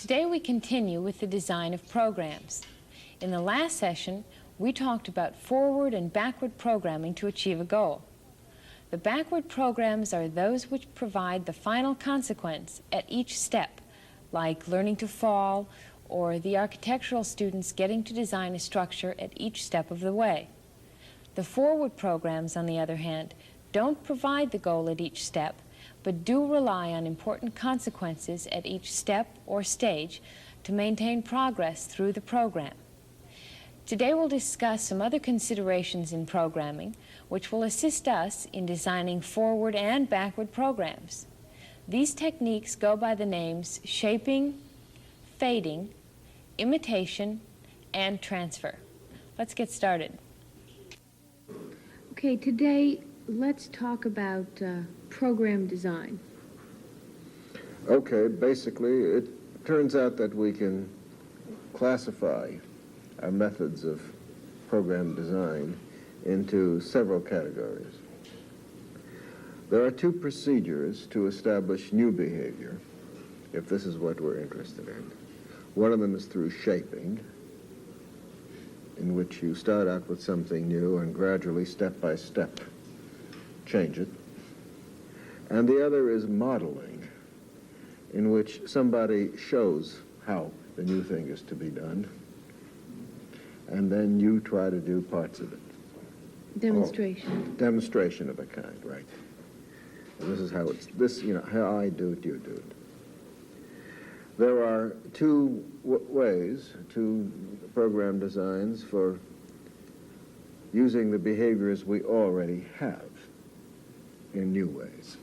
Today we continue with the design of programs. In the last session, we talked about forward and backward programming to achieve a goal. The backward programs are those which provide the final consequence at each step, like learning to fall, or the architectural students getting to design a structure at each step of the way. The forward programs, on the other hand, don't provide the goal at each step, but do rely on important consequences at each step or stage to maintain progress through the program. Today we'll discuss some other considerations in programming which will assist us in designing forward and backward programs. These techniques go by the names shaping, fading, imitation, and transfer. Let's get started. Okay, today let's talk about program design. Okay, basically it turns out that we can classify our methods of program design into several categories. There are two procedures to establish new behavior, if this is what we're interested in. One of them is through shaping, in which you start out with something new and gradually, step by step, change it. And the other is modeling, in which somebody shows how the new thing is to be done, and then you try to do parts of it. Demonstration. Demonstration of a kind, right. And this is how how I do it, you do it. There are two ways, two program designs for using the behaviors we already have in new ways.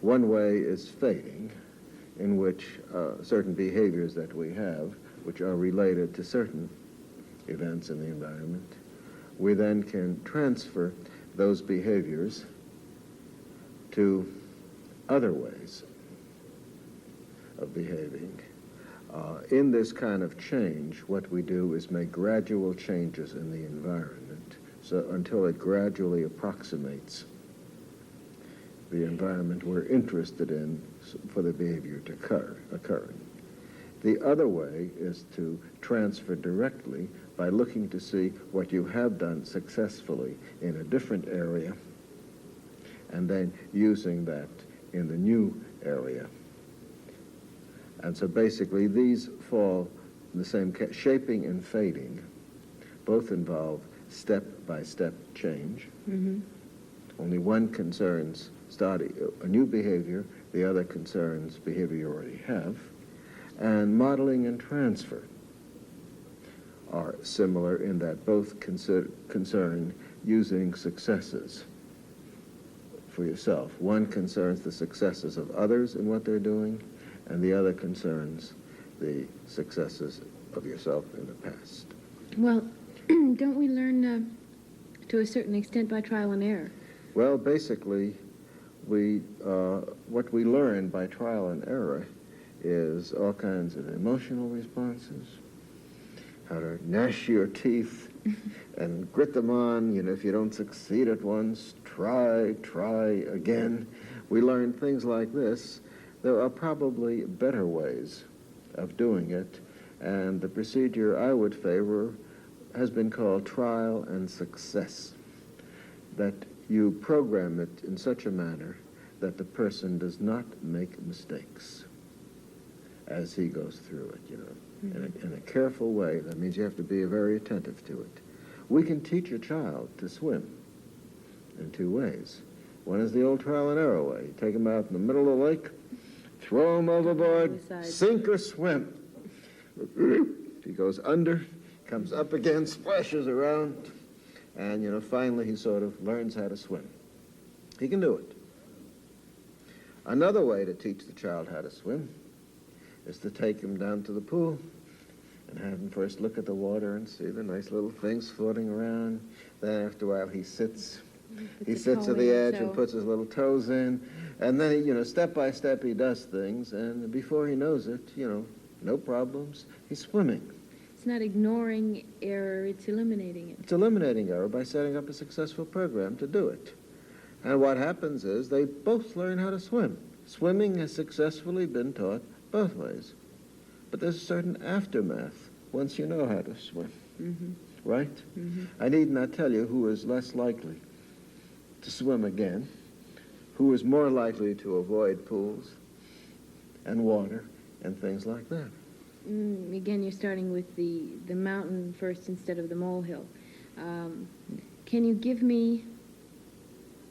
One way is fading, in which certain behaviors that we have, which are related to certain events in the environment, we then can transfer those behaviors to other ways of behaving. In this kind of change, what we do is make gradual changes in the environment, so until it gradually approximates the environment we're interested in for the behavior to occurring. The other way is to transfer directly by looking to see what you have done successfully in a different area and then using that in the new area. And so basically these fall in the same shaping and fading. Both involve step-by-step change. Mm-hmm. Only one concerns starting a new behavior, the other concerns behavior you already have. And modeling and transfer are similar in that both concern using successes for yourself. One concerns the successes of others in what they're doing, and the other concerns the successes of yourself in the past. Well, don't we learn to a certain extent by trial and error? Well, basically, what we learn by trial and error is all kinds of emotional responses, how to gnash your teeth and grit them on. If you don't succeed at once, try again. We learn things like this. There are probably better ways of doing it, and the procedure I would favor has been called trial and success, that you program it in such a manner that the person does not make mistakes as he goes through it, mm-hmm. in a careful way. That means you have to be very attentive to it. We can teach a child to swim in two ways. One is the old trial and error way. You take him out in the middle of the lake, throw him overboard, sink or swim. If he goes under, comes up again, splashes around, and, finally he sort of learns how to swim. He can do it. Another way to teach the child how to swim is to take him down to the pool and have him first look at the water and see the nice little things floating around. Then after a while he sits at the edge and puts his little toes in, and then step by step he does things, and before he knows it, no problems, he's swimming. It's not ignoring error, it's eliminating it. It's eliminating error by setting up a successful program to do it. And what happens is they both learn how to swim Swimming has successfully been taught both ways. But there's a certain aftermath once you know how to swim, right? I need not tell you who is less likely to swim again, who is more likely to avoid pools and water and things like that. Again, you're starting with the mountain first instead of the molehill. Can you give me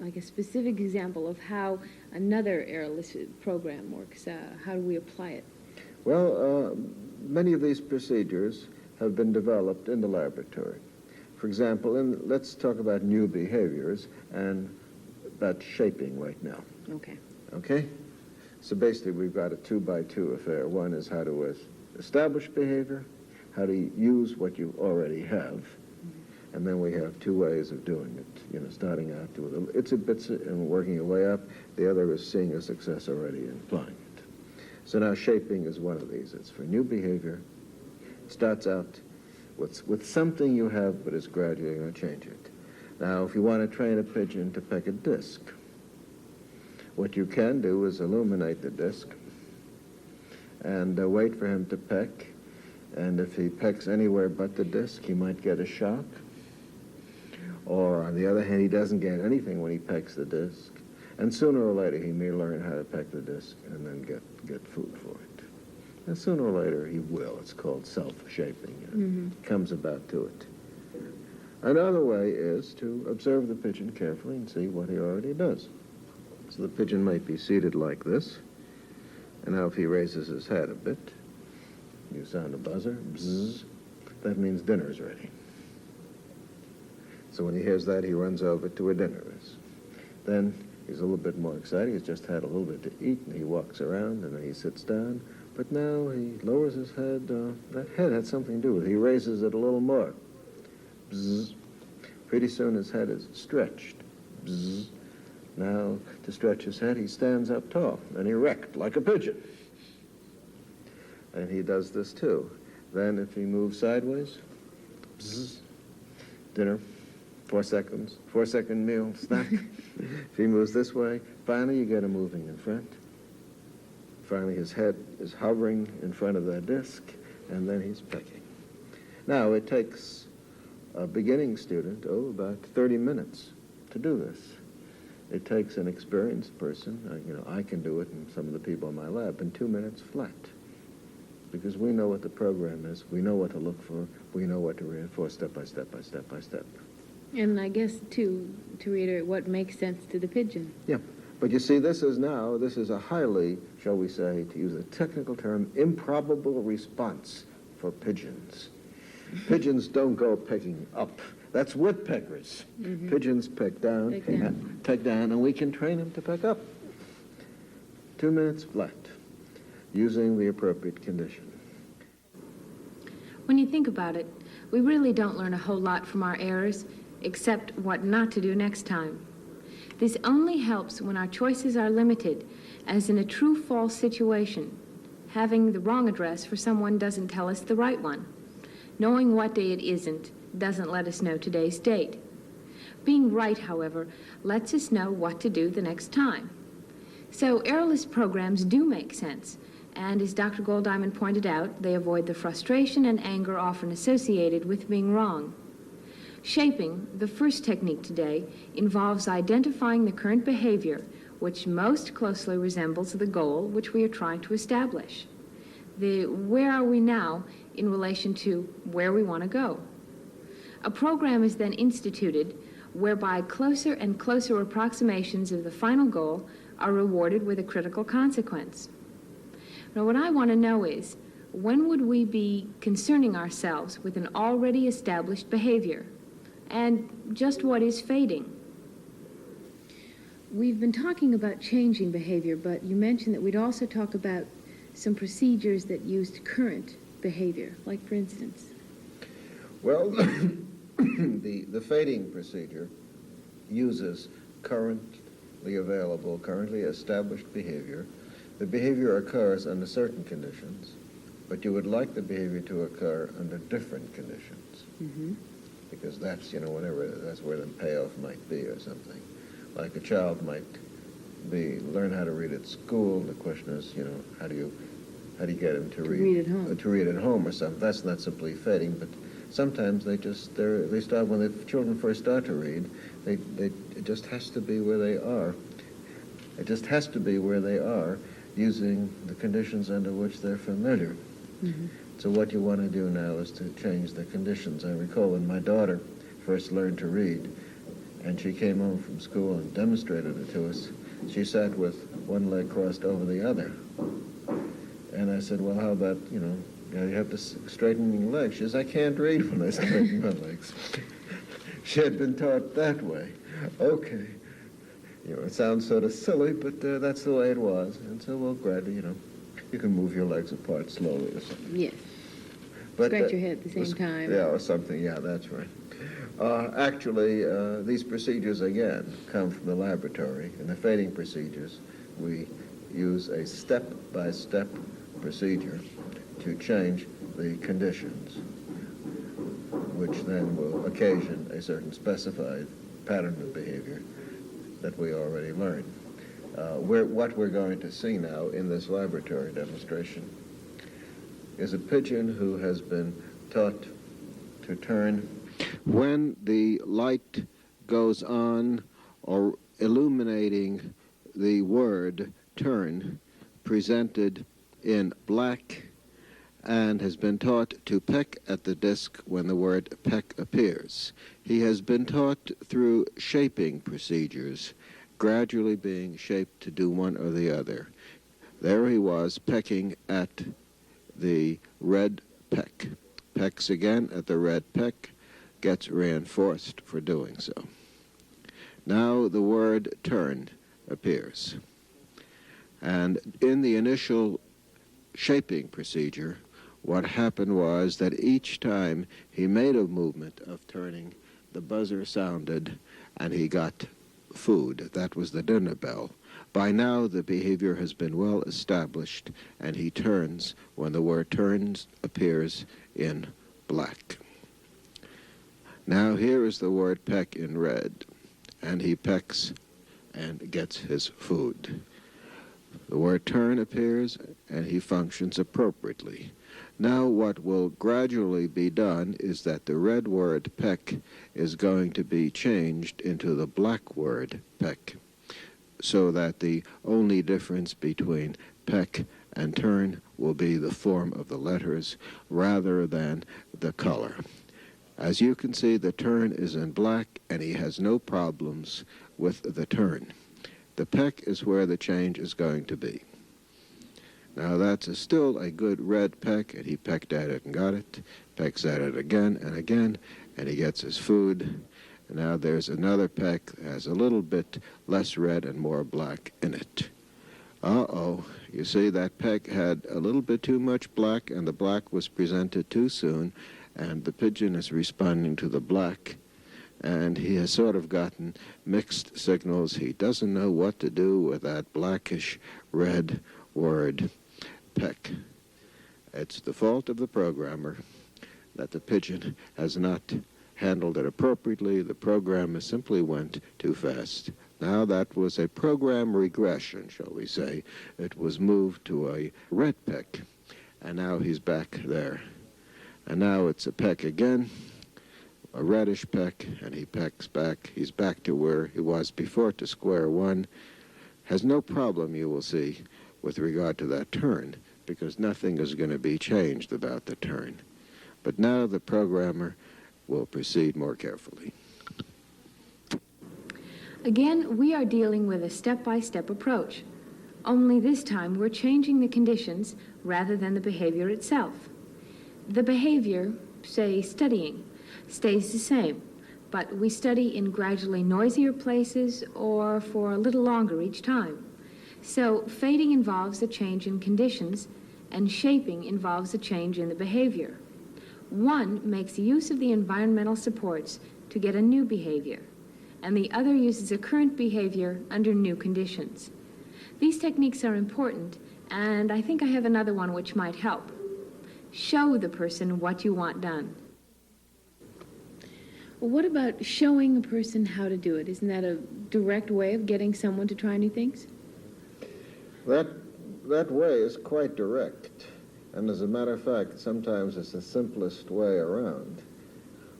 like a specific example of how another airless program works? How do we apply it? Well, many of these procedures have been developed in the laboratory. For example, let's talk about new behaviors and about shaping right now. Okay. Okay? So basically, we've got a 2-by-2 affair. One is how to establish behavior, how to use what you already have, and then we have two ways of doing it. Starting out with a itsy bitsy and working your way up. The other is seeing a success already and applying it. So now shaping is one of these. It's for new behavior. It starts out with something you have, but is gradually going to change it. Now, if you want to train a pigeon to peck a disc, what you can do is illuminate the disc and wait for him to peck. And if he pecks anywhere but the disc, he might get a shock. Or, on the other hand, he doesn't get anything when he pecks the disc. And sooner or later, he may learn how to peck the disc and then get food for it. And sooner or later, he will. It's called self-shaping. It comes about to it. Another way is to observe the pigeon carefully and see what he already does. So the pigeon might be seated like this. And now if he raises his head a bit, you sound a buzzer, bzzz, that means dinner's ready. So when he hears that, he runs over to where dinner is. Then he's a little bit more excited. He's just had a little bit to eat, and he walks around, and then he sits down. But now he lowers his head. That head had something to do with it. He raises it a little more. Bzzz. Pretty soon his head is stretched. Bzzz. Now, to stretch his head, he stands up tall and erect, like a pigeon. And he does this, too. Then if he moves sideways, bzzz, dinner. 4 seconds, 4-second meal, snack. If he moves this way, finally you get him moving in front. Finally his head is hovering in front of that disc, and then he's pecking. Now it takes a beginning student, about 30 minutes to do this. It takes an experienced person, I can do it, and some of the people in my lab, in 2 minutes flat. Because we know what the program is, we know what to look for, we know what to reinforce step by step by step by step. And I guess, to reiterate, what makes sense to the pigeon. Yeah, but you see, this is a highly, shall we say, to use a technical term, improbable response for pigeons. Pigeons don't go pecking up. That's woodpeckers. Pigeons peck down, and we can train them to peck up. 2 minutes flat, using the appropriate condition. When you think about it, we really don't learn a whole lot from our errors, except what not to do next time. This only helps when our choices are limited, as in a true false situation. Having the wrong address for someone doesn't tell us the right one. Knowing what day it isn't doesn't let us know today's date. Being right, however, lets us know what to do the next time. So errorless programs do make sense, and as Dr. Goldiamond pointed out, they avoid the frustration and anger often associated with being wrong. Shaping, the first technique today, involves identifying the current behavior which most closely resembles the goal which we are trying to establish. The where are we now in relation to where we want to go. A program is then instituted whereby closer and closer approximations of the final goal are rewarded with a critical consequence. Now, what I want to know is, when would we be concerning ourselves with an already established behavior? And just what is fading? We've been talking about changing behavior, but you mentioned that we'd also talk about some procedures that used current behavior, like for instance. Well, the fading procedure uses currently available, currently established behavior. The behavior occurs under certain conditions, but you would like the behavior to occur under different conditions. Because that's, that's where the payoff might be or something. Like a child might learn how to read at school. The question is, how do you get them to read at home? To read at home or something. That's not simply fading, but sometimes they start when the children first start to read. It just has to be where they are. It just has to be where they are, using the conditions under which they're familiar. Mm-hmm. So what you want to do now is to change the conditions. I recall when my daughter first learned to read, and she came home from school and demonstrated it to us, she sat with one leg crossed over the other. And I said, well, how about, you have to straighten your legs. She says, I can't read when I straighten my legs. She had been taught that way. Okay. It sounds sort of silly, but that's the way it was. And so, well, gradually, you can move your legs apart slowly or something. Yes. But, Scratch your head at the same time. Yeah, or something. Yeah, that's right. Actually, these procedures, again, come from the laboratory. In the fading procedures, we use a step-by-step procedure to change the conditions, which then will occasion a certain specified pattern of behavior that we already learned. What we're going to see now in this laboratory demonstration is a pigeon who has been taught to turn. When the light goes on or illuminating the word turn presented in black, and has been taught to peck at the disc when the word peck appears. He has been taught through shaping procedures, gradually being shaped to do one or the other. There he was pecking at the red peck. Pecks again at the red peck, gets reinforced for doing so. Now the word turn appears. And in the initial shaping procedure, what happened was that each time he made a movement of turning, the buzzer sounded and he got food. That was the dinner bell. By now the behavior has been well established, and he turns when the word turns appears in black. Now here is the word peck in red, and he pecks and gets his food. The word turn appears, and he functions appropriately. Now what will gradually be done is that the red word peck is going to be changed into the black word peck, so that the only difference between peck and turn will be the form of the letters rather than the color. As you can see, the turn is in black, and he has no problems with the turn. The peck is where the change is going to be. Now that's still a good red peck, and he pecked at it and got it, pecks at it again and again, and he gets his food. And now there's another peck that has a little bit less red and more black in it. Uh-oh, you see that peck had a little bit too much black, and the black was presented too soon, and the pigeon is responding to the black. And he has sort of gotten mixed signals. He doesn't know what to do with that blackish red word peck. It's the fault of the programmer that the pigeon has not handled it appropriately. The programmer simply went too fast. Now that was a program regression, shall we say. It was moved to a red peck, and now he's back there. And now it's a peck again, a reddish peck, and he pecks back. He's back to where he was before, to square one. Has no problem, you will see, with regard to that turn, because nothing is going to be changed about the turn. But now the programmer will proceed more carefully. Again, we are dealing with a step-by-step approach. Only this time we're changing the conditions rather than the behavior itself. The behavior, say studying, stays the same, but we study in gradually noisier places or for a little longer each time. So fading involves a change in conditions, and shaping involves a change in the behavior. One makes use of the environmental supports to get a new behavior, and the other uses a current behavior under new conditions. These techniques are important, and I think I have another one which might help. Show the person what you want done. Well, what about showing a person how to do it? Isn't that a direct way of getting someone to try new things? That way is quite direct, and as a matter of fact, sometimes it's the simplest way around.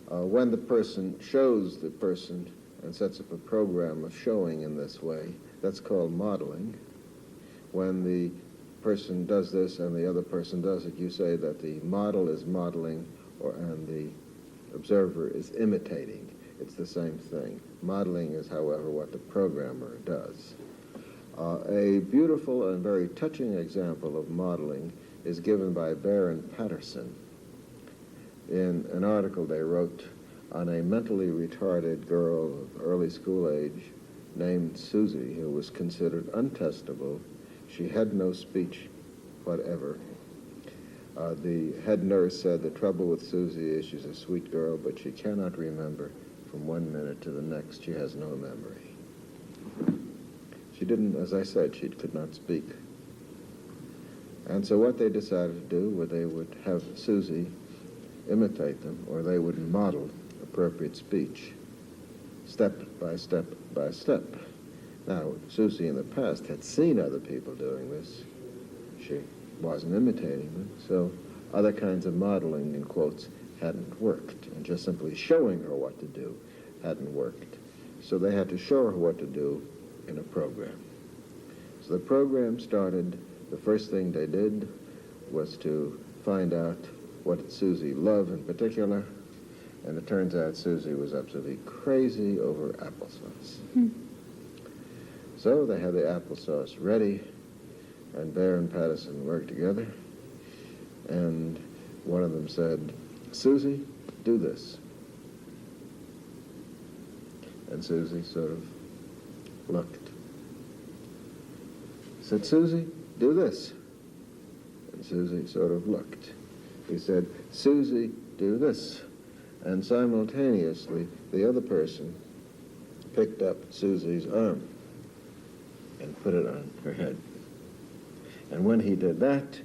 When the person shows the person and sets up a program of showing in this way, that's called modeling. When the person does this and the other person does it, you say that the model is modeling and the observer is imitating. It's the same thing. Modeling is, however, what the programmer does. A beautiful and very touching example of modeling is given by Baer and Patterson in an article they wrote on a mentally retarded girl of early school age named Susie, who was considered untestable. She had no speech whatever. The head nurse said the trouble with Susie is she's a sweet girl, but she cannot remember from one minute to the next. She has no memory. She didn't, as I said, she could not speak. And so what they decided to do was they would have Susie imitate them, or they would model appropriate speech, step by step by step. Now, Susie in the past had seen other people doing this. She wasn't imitating them, so other kinds of modeling, in quotes, hadn't worked, and just simply showing her what to do hadn't worked. So they had to show her what to do in a program. So the program started, the first thing they did was to find out what did Susie love in particular, and it turns out Susie was absolutely crazy over applesauce. So they had the applesauce ready, and Baer and Patterson worked together, and one of them said, Susie, do this. And Susie sort of looked. He said, Susie, do this. And Susie sort of looked. He said, Susie, do this. And simultaneously, the other person picked up Susie's arm and put it on her head. And when he did that,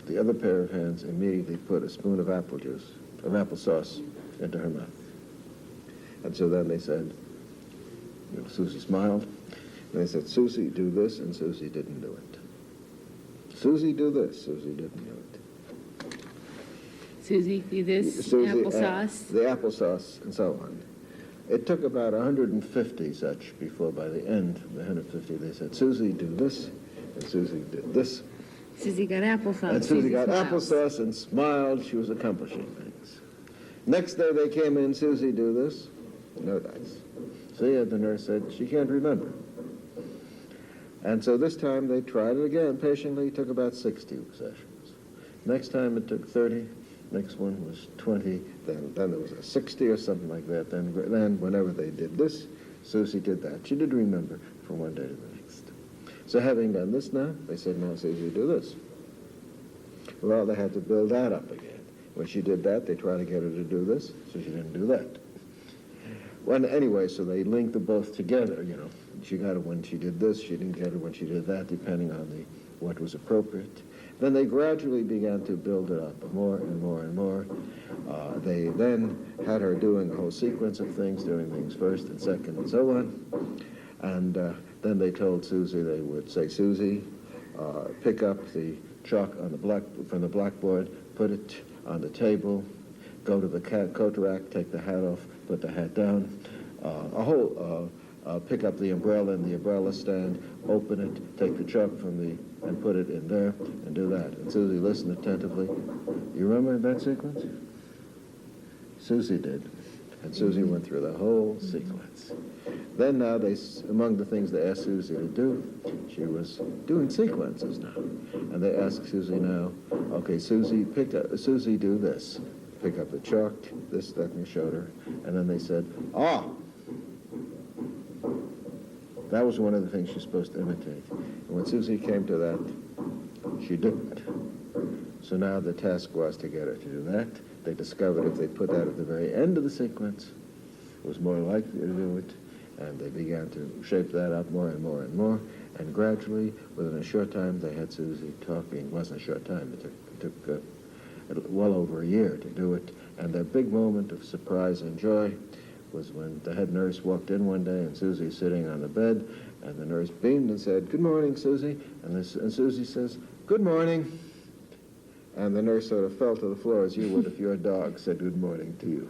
the other pair of hands immediately put a spoon of applesauce into her mouth. And so then they said, Susie smiled, and they said, Susie, do this, and Susie didn't do it. Susie, do this, Susie didn't do it. Susie, do this, Susie, applesauce. The applesauce, and so on. It took about 150 such before by the end of the 150 they said, Susie, do this, and Susie did this. Susie got applesauce. And Susie got smiles. applesauce and smiled. She was accomplishing things. Next day they came in, Susie, do this. No dice. See, and the nurse said, she can't remember. And so this time they tried it again patiently. It took about 60 sessions. Next time it took 30. Next one was 20. Then there was a 60 or something like that. Then whenever they did this, Susie did that. She did remember from one day to the next. So having done this now, they said, now Susie, do this. Well, they had to build that up again. When she did that, they tried to get her to do this, so she didn't do that. Well, anyway, so they linked them both together, She got it when she did this, she didn't get it when she did that, depending on what was appropriate. Then they gradually began to build it up more and more and more. They then had her doing a whole sequence of things, doing things first and second and so on. And then they told Susie, they would say, Susie, pick up the chalk on from the blackboard, put it on the table, go to the coat rack, take the hat off, put the hat down, pick up the umbrella in the umbrella stand, open it, take the chalk and put it in there, and do that. And Susie listened attentively. You remember that sequence? Susie did. And Susie went through the whole sequence. Then now, among the things they asked Susie to do, she was doing sequences now. And they asked Susie now, okay, Susie, Susie, do this. Pick up the chalk, this, that, and showed her. And then they said, that was one of the things she's supposed to imitate. And when Susie came to that, she didn't. So now the task was to get her to do that. They discovered if they put that at the very end of the sequence, it was more likely to do it. And they began to shape that up more and more and more. And gradually, within a short time, they had Susie talking. It wasn't a short time. It took well over a year to do it. And their big moment of surprise and joy was when the head nurse walked in one day and Susie sitting on the bed, And the nurse beamed and said, "Good morning, Susie." And Susie says, "Good morning." And the nurse sort of fell to the floor as you would if your dog said good morning to you.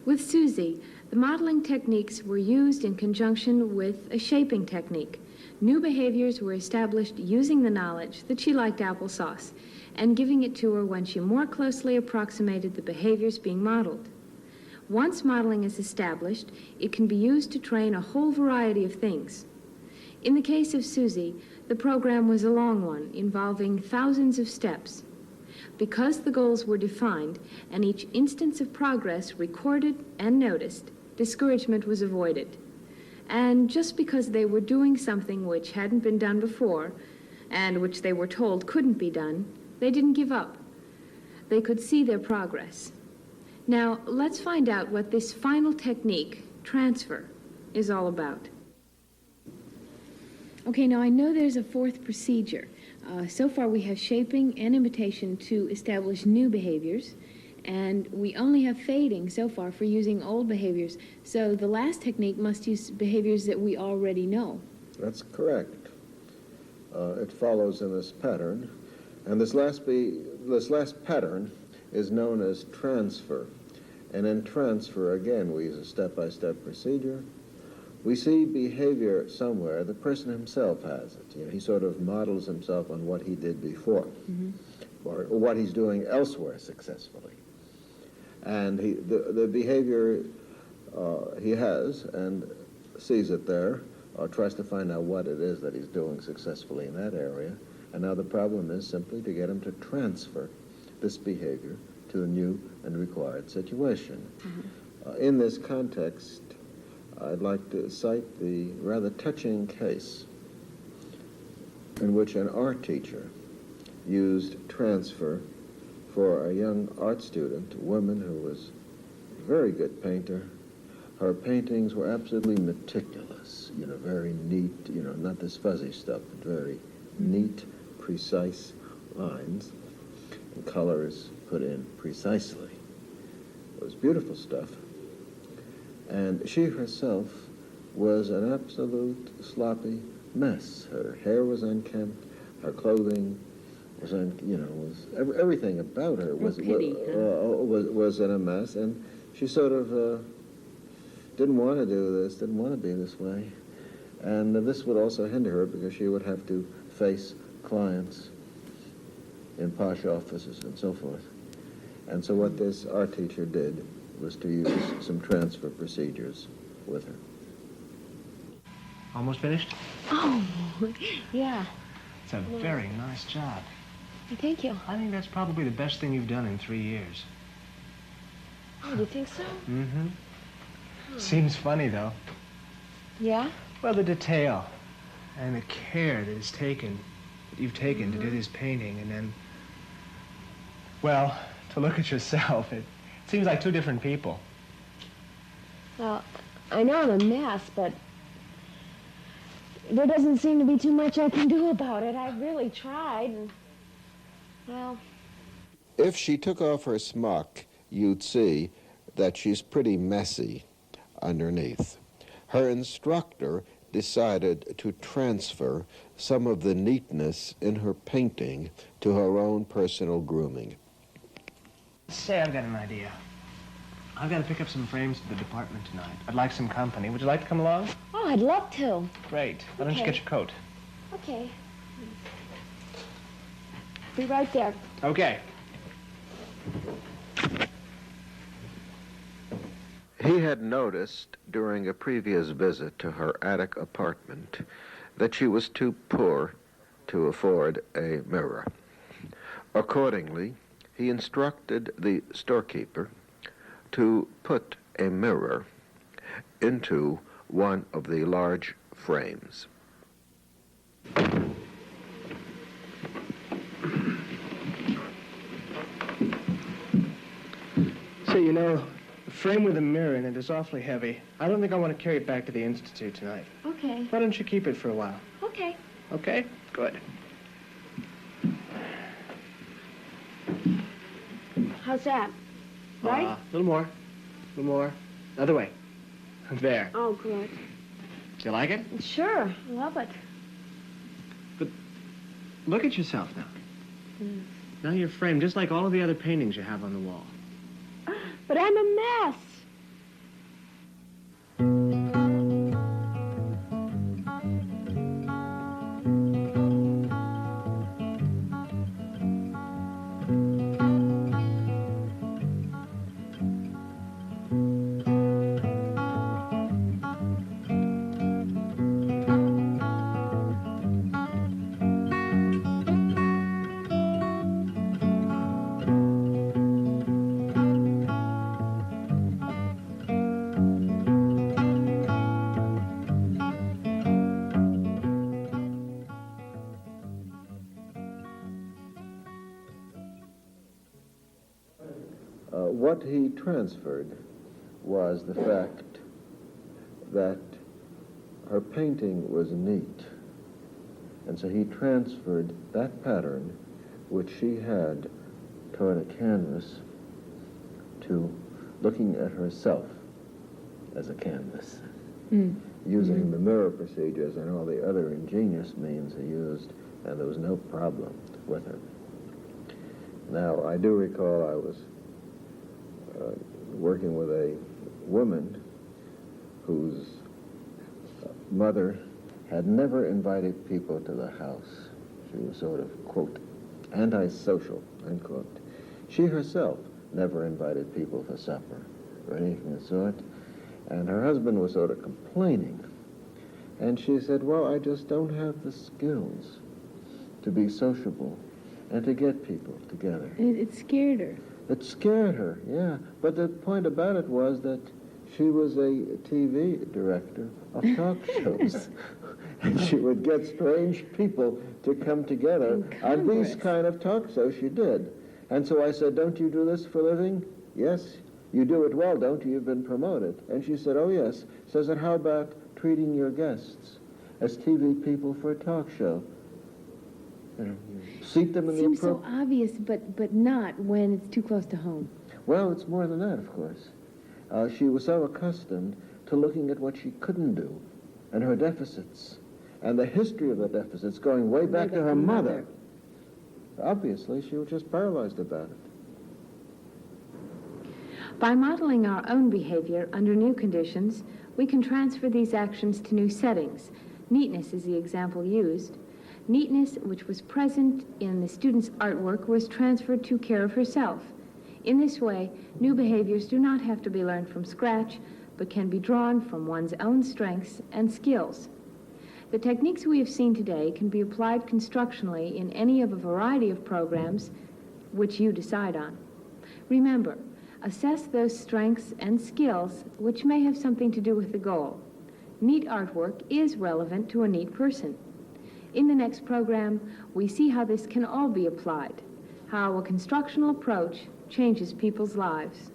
With Susie, the modeling techniques were used in conjunction with a shaping technique. New behaviors were established using the knowledge that she liked applesauce and giving it to her when she more closely approximated the behaviors being modeled. Once modeling is established, it can be used to train a whole variety of things. In the case of Susie, the program was a long one, involving thousands of steps. Because the goals were defined and each instance of progress recorded and noticed, discouragement was avoided. And just because they were doing something which hadn't been done before, and which they were told couldn't be done, they didn't give up. They could see their progress. Now, let's find out what this final technique, transfer, is all about. Okay, now I know there's a fourth procedure. So far we have shaping and imitation to establish new behaviors, and we only have fading so far for using old behaviors. So the last technique must use behaviors that we already know. That's correct. It follows in this pattern. And this last pattern is known as transfer. And in transfer, again, we use a step-by-step procedure. We see behavior somewhere. The person himself has it. You know, he sort of models himself on what he did before, or what he's doing elsewhere successfully. And the behavior he has and sees it there, or tries to find out what it is that he's doing successfully in that area. And now the problem is simply to get him to transfer this behavior to a new and required situation. In this context, I'd like to cite the rather touching case in which an art teacher used transfer for a young art student, a woman who was a very good painter. Her paintings were absolutely meticulous, you know, very neat, you know, not this fuzzy stuff, but very neat, precise lines, and color is put in precisely. It was beautiful stuff. And she herself was an absolute sloppy mess. Her hair was unkempt, her clothing was, everything about her was in a mess, and she sort of didn't want to do this, didn't want to be this way. And this would also hinder her because she would have to face clients in posh offices and so forth. And so what this art teacher did was to use some transfer procedures with her. Almost finished? Oh, yeah. It's a very nice job. Thank you. I think that's probably the best thing you've done in 3 years. Oh, do you think so? Mm-hmm. Seems funny, though. Yeah? Well, the detail and the care that you've taken to do this painting, and then, well, to look at yourself, it seems like two different people. Well, I know I'm a mess, but there doesn't seem to be too much I can do about it. I've really tried, and, well... If she took off her smock, you'd see that she's pretty messy underneath. Her instructor decided to transfer some of the neatness in her painting to her own personal grooming. Say, I've got an idea. I've got to pick up some frames for the department tonight. I'd like some company. Would you like to come along? Oh, I'd love to. Great. Why don't you get your coat? Okay. Be right there. Okay. He had noticed during a previous visit to her attic apartment that she was too poor to afford a mirror. Accordingly, he instructed the storekeeper to put a mirror into one of the large frames. Say, you know, the frame with a mirror in it is awfully heavy. I don't think I want to carry it back to the Institute tonight. Okay. Why don't you keep it for a while? Okay. Okay? Good. How's that? Right? A little more. A little more. Other way. There. Oh, good. Do you like it? Sure, love it. But look at yourself now. Now you're framed just like all of the other paintings you have on the wall. But I'm a mess. What he transferred was the fact that her painting was neat. And so he transferred that pattern, which she had toward a canvas, to looking at herself as a canvas, using the mirror procedures and all the other ingenious means he used, and there was no problem with her. Now, I do recall I was working with a woman whose mother had never invited people to the house. She was sort of, quote, antisocial, unquote. She herself never invited people for supper or anything of the sort. And her husband was sort of complaining. And she said, well, I just don't have the skills to be sociable and to get people together. It scared her. It scared her, yeah. But the point about it was that she was a TV director of talk shows. And she would get strange people to come together on these kind of talk shows. She did. And so I said, don't you do this for a living? Yes. You do it well, don't you? You've been promoted. And she said, oh, yes. Says, and how about treating your guests as TV people for a talk show? You know, you seat them in the Seems so obvious, but not when it's too close to home. Well, it's more than that, of course. She was so accustomed to looking at what she couldn't do and her deficits and the history of the deficits going way back to her mother. Obviously, she was just paralyzed about it. By modeling our own behavior under new conditions, we can transfer these actions to new settings. Neatness is the example used. Neatness, which was present in the student's artwork, was transferred to care of herself. In this way, new behaviors do not have to be learned from scratch, but can be drawn from one's own strengths and skills. The techniques we have seen today can be applied constructionally in any of a variety of programs which you decide on. Remember, assess those strengths and skills which may have something to do with the goal. Neat artwork is relevant to a neat person. In the next program, we see how this can all be applied, how a constructional approach changes people's lives.